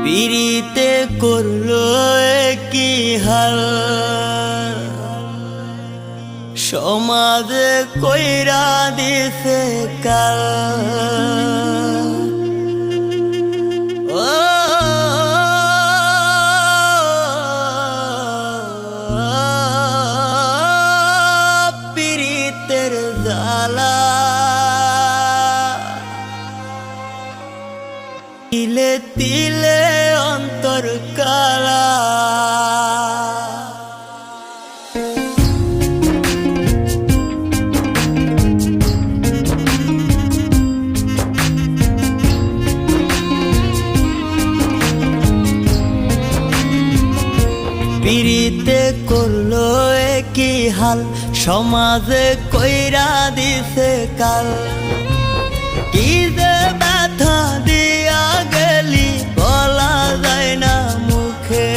পিরিতে করলো কি হাল, সমাজে কইরা দিছে কাল। পিরিতের জ্বালা তিলে তিলে অন্তর কালা। পিরিতে করলো কি হাল, সমাজে কইরা দিছে কাল। কি যে ব্যথা দিয়া গেলি বলা যায় না মুখে,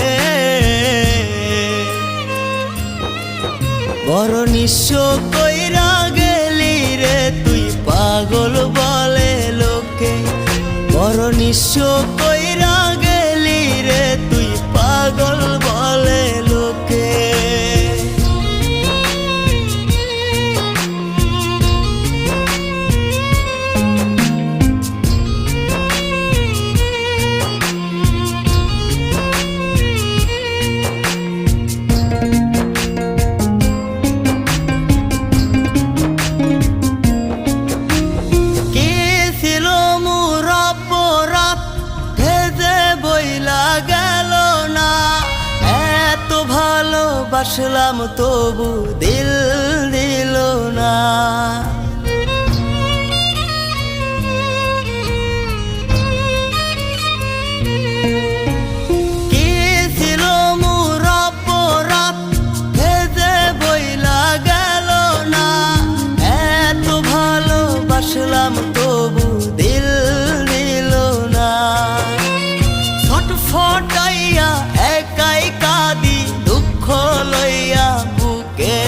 বড় নিঃস্ব কইরা গেলি রে তুই পাগল বলে লোকে। বড় নিঃস্ব কইরা গেলি রে তুই পাগল বলে লোকে। ভালোবাসলাম তবু দিল দিল না, কি ছিল মোর অপরাধ ভেজে বইলা গেল না। এত ভালোবাসলাম তবু দিল দিল না। ছটফটাইয়া একাই কাঁদি দুঃখ লইয়া বুকে,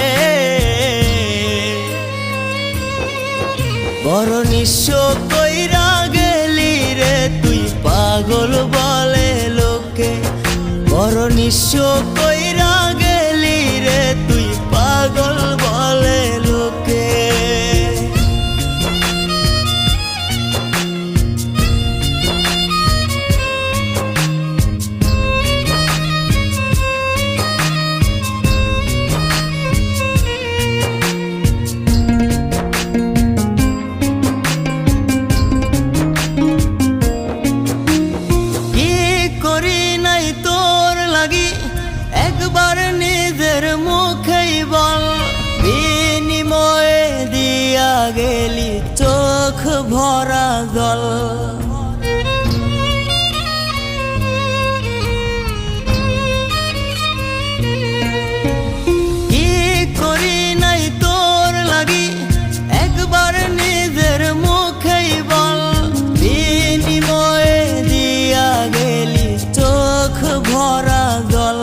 বড় নিঃস্ব কইরা গেলি রে তুই পাগল বলে লোকে। বড় নিঃস্ব কইরা গেলি রে তুই পাগল বলে লোকে। একবার নিজের মুখেই বল, বিনিময়ে দিয়া গেলি চোখ ভরা জল। কি করি নাই তোর লাগি একবার নিজের মুখেই বল, বিনিময়ে দিয়া গেলি চোখ ভরা জল।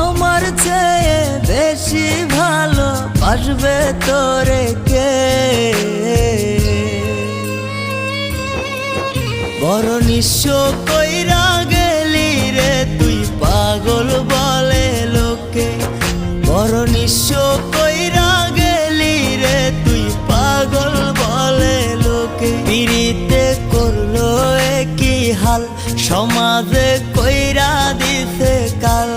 আমার চেয়ে বেশি ভালো বাসবে তোরে কে, বড় নিঃস্ব কইরা গেলি রে তুই পাগল বলে লোকে। বড় নিঃস্ব কইরা গেলি রে তুই পাগল বলে লোকে। পিরিতে করলো কি হাল, সমাজে কইরা দিছে কাল।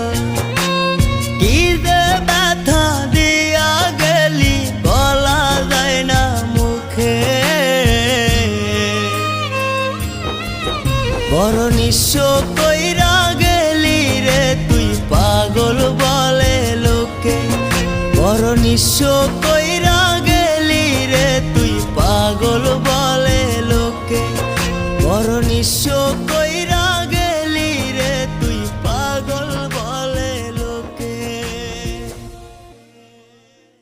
কি যে ব্যথা দিয়া গেলি বলা যায় না মুখে, বড় নিঃস্ব কইরা গেলি রে তুই পাগল বলে লোকে। বড় নিঃস্ব কইরা গেলি রে তুই পাগল বলে লোকে। বড় নিঃস্ব